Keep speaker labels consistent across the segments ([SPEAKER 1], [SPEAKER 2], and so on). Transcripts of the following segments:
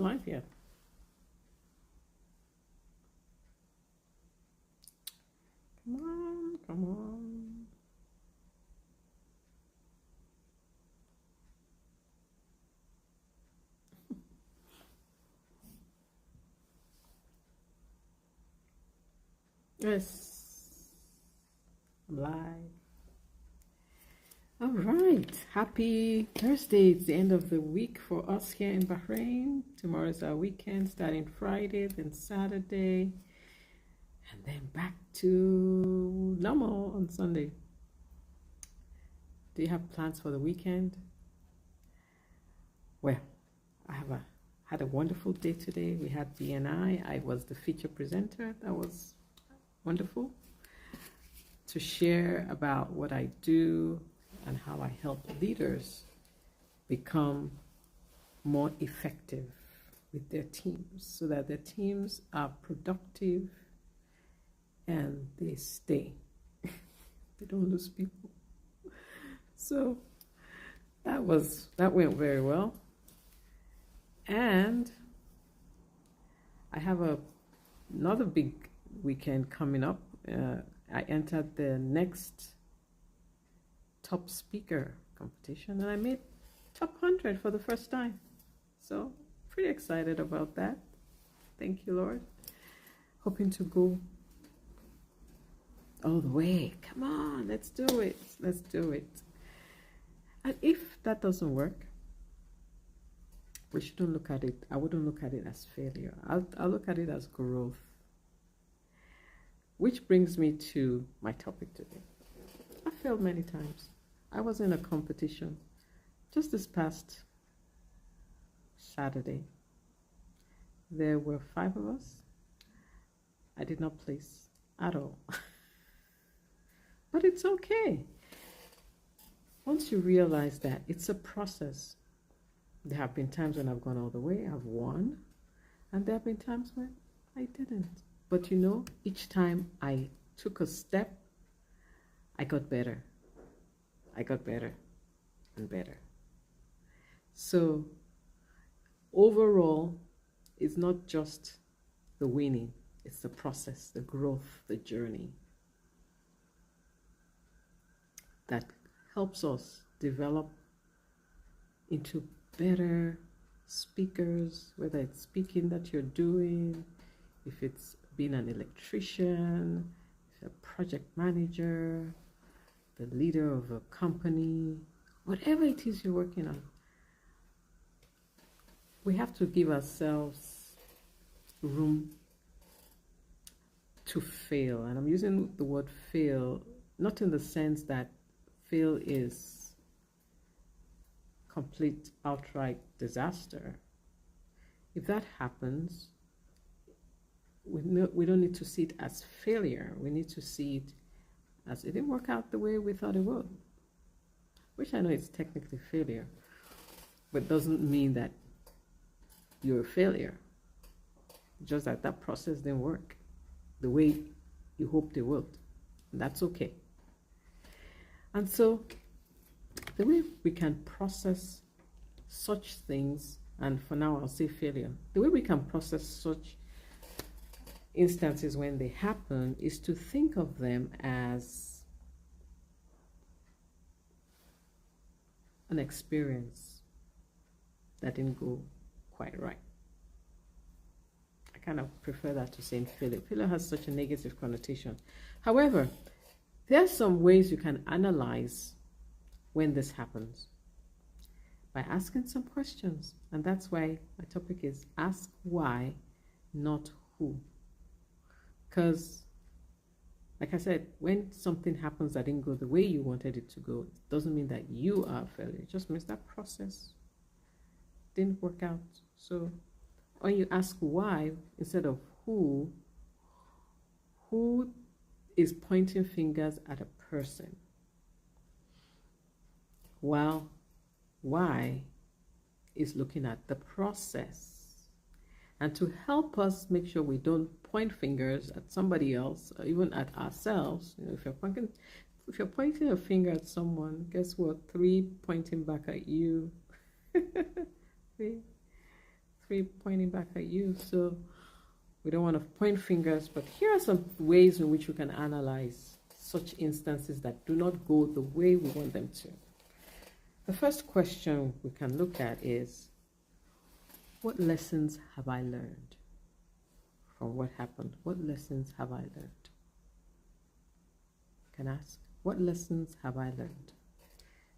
[SPEAKER 1] live yet. Come on, come on. Yes, I'm live. All right. Happy Thursday. It's the end of the week for us here in Bahrain. Tomorrow is our weekend, starting Friday, then Saturday, and then back to normal on Sunday. Do you have plans for the weekend? Well, had a wonderful day today. We had BNI. I was the feature presenter. That was wonderful to share about what I do and how I help leaders become more effective with their teams so that their teams are productive and they stay. They don't lose people. So that went very well. And I have another big weekend coming up. I entered the next top speaker competition and I made top 100 for the first time. So pretty excited about that. Thank you, Lord. Hoping to go all the way. Come on, let's do it. Let's do it. And if that doesn't work, we shouldn't look at it. I wouldn't look at it as failure. I'll look at it as growth. Which brings me to my topic today. I failed many times. I was in a competition just this past Saturday. There were 5 of us. I did not place at all. But it's okay. Once you realize that it's a process, there have been times when I've gone all the way, I've won, and there have been times when I didn't. But you know, each time I took a step, I got better. I got better and better. So overall, it's not just the winning, it's the process, the growth, the journey that helps us develop into better speakers, whether it's speaking that you're doing, if it's being an electrician, if you're a project manager, the leader of a company, whatever it is you're working on. We have to give ourselves room to fail. And I'm using the word fail, not in the sense that fail is complete, outright disaster. If that happens, we don't need to see it as failure. We need to see it as it didn't work out the way we thought it would, which I know is technically failure, but doesn't mean that you're a failure. Just that that process didn't work the way you hoped it would. And that's okay. And so the way we can process such things, and for now I'll say failure, the way we can process such instances when they happen is to think of them as an experience that didn't go quite right. I kind of prefer that to saying failure. Failure has such a negative connotation. However, there are some ways you can analyze when this happens by asking some questions. And that's why my topic is ask why, not who. Because, like I said, when something happens that didn't go the way you wanted it to go, it doesn't mean that you are a failure. It just means that process didn't work out. So when you ask why instead of who is pointing fingers at a person, while why is looking at the process. And to help us make sure we don't point fingers at somebody else or even at ourselves, you know, if you're pointing a finger at someone, guess what? 3 pointing back at you. 3 three pointing back at you. So we don't want to point fingers, but here are some ways in which we can analyze such instances that do not go the way we want them to. The first question we can look at is, what lessons have I learned from what happened? What lessons have I learned? You can ask, what lessons have I learned?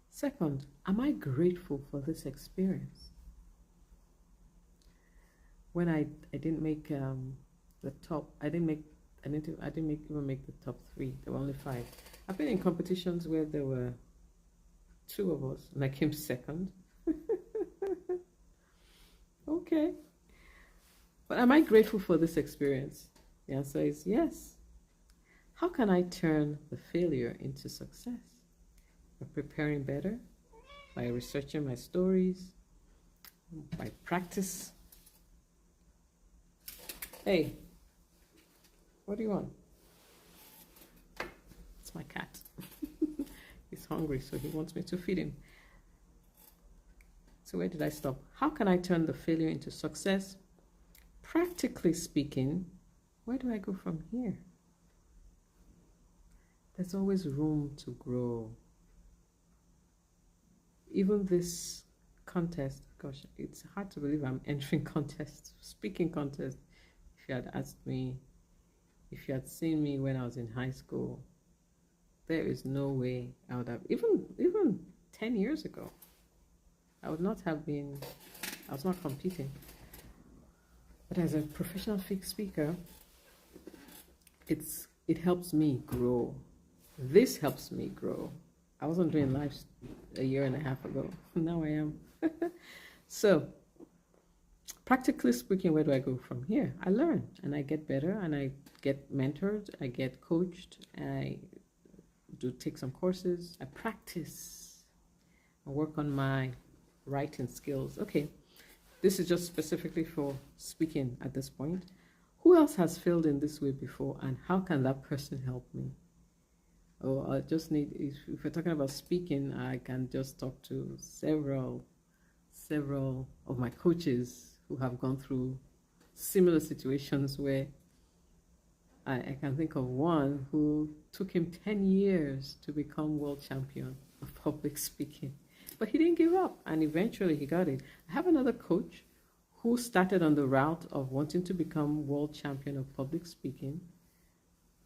[SPEAKER 1] Second, am I grateful for this experience? When I didn't make the top, I didn't even make the top 3. There were only 5. I've been in competitions where there were 2 of us and I came second. Okay. But am I grateful for this experience? The answer is yes. How can I turn the failure into success? By preparing better, by researching my stories, by practice. Hey, what do you want? It's my cat. He's hungry, so he wants me to feed him. So where did I stop? How can I turn the failure into success? Practically speaking, where do I go from here? There's always room to grow. Even this contest, gosh, it's hard to believe I'm entering contest, speaking contest. If you had asked me, if you had seen me when I was in high school, there is no way I would have, even 10 years ago, I would not have been, I was not competing. But as a professional speaker, it helps me grow. This helps me grow. I wasn't doing live a year and a half ago. Now I am. So, practically speaking, where do I go from here? I learn and I get better and I get mentored, I get coached, I do take some courses, I practice, I work on my writing skills. Okay, this is just specifically for speaking at this point. Who else has failed in this way before and how can that person help me? Oh, I just need, if we're talking about speaking, I can just talk to several of my coaches who have gone through similar situations where I can think of one who took him 10 years to become world champion of public speaking. But he didn't give up and eventually he got it. I have another coach who started on the route of wanting to become world champion of public speaking,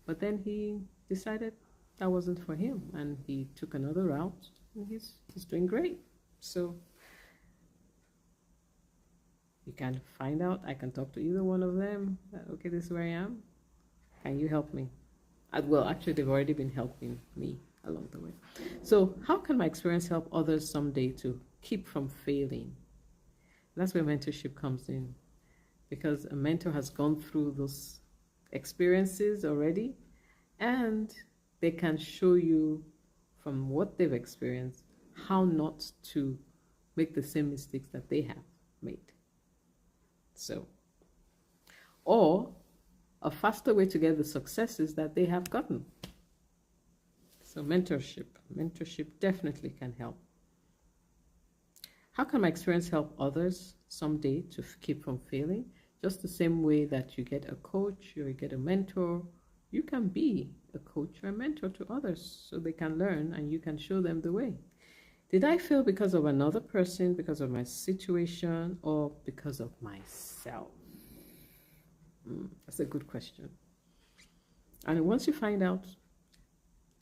[SPEAKER 1] but then he decided that wasn't for him and he took another route and he's doing great. So you can find out, I can talk to either one of them. Okay, this is where I am. Can you help me? Well, actually, they've already been helping me along the way. So how can my experience help others someday to keep from failing? That's where mentorship comes in, because a mentor has gone through those experiences already and they can show you from what they've experienced how not to make the same mistakes that they have made. So, or a faster way to get the successes that they have gotten. So mentorship definitely can help. How can my experience help others someday to keep from failing? Just the same way that you get a coach or you get a mentor, you can be a coach or a mentor to others so they can learn and you can show them the way. Did I fail because of another person, because of my situation, or because of myself? That's a good question. And once you find out,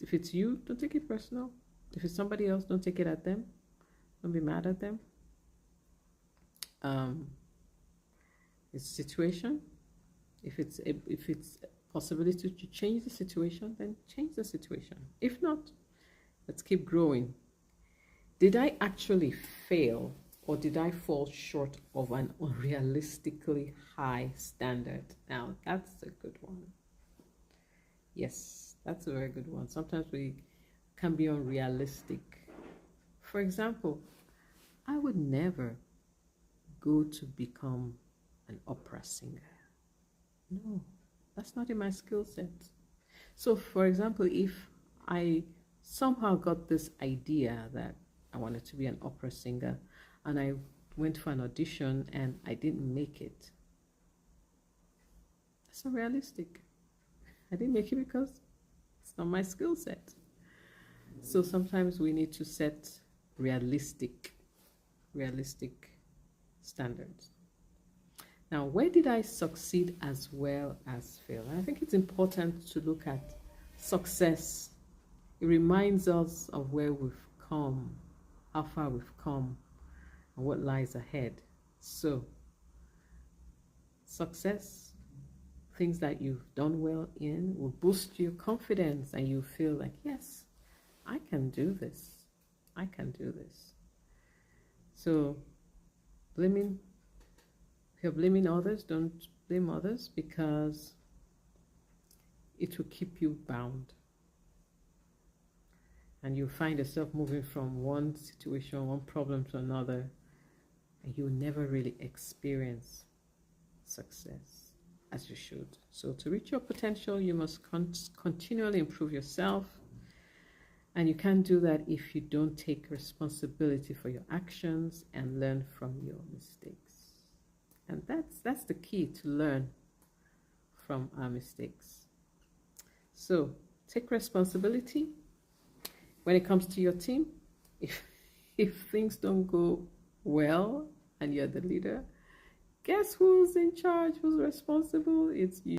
[SPEAKER 1] if it's you, don't take it personal. If it's somebody else, don't take it at them. Don't be mad at them. It's a situation. If it's a possibility to change the situation, then change the situation. If not, let's keep growing. Did I actually fail, or did I fall short of an unrealistically high standard? Now, that's a good one. Yes, that's a very good one. Sometimes we can be unrealistic. For example, I would never go to become an opera singer. No, that's not in my skill set. So, for example, if I somehow got this idea that I wanted to be an opera singer, and I went for an audition and I didn't make it. That's not realistic. I didn't make it because it's not my skill set. So sometimes we need to set realistic standards. Now, where did I succeed as well as fail? And I think it's important to look at success. It reminds us of where we've come, how far we've come, and what lies ahead. So, success, things that you've done well in, will boost your confidence and you feel like, yes, I can do this. I can do this. So, if you're blaming others, don't blame others, because it will keep you bound. And you'll find yourself moving from one situation, one problem to another, and you'll never really experience success as you should. So to reach your potential, you must continually improve yourself. And you can't do that if you don't take responsibility for your actions and learn from your mistakes. And that's the key, to learn from our mistakes. So take responsibility when it comes to your team. If things don't go well and you're the leader, guess who's in charge, who's responsible? It's you.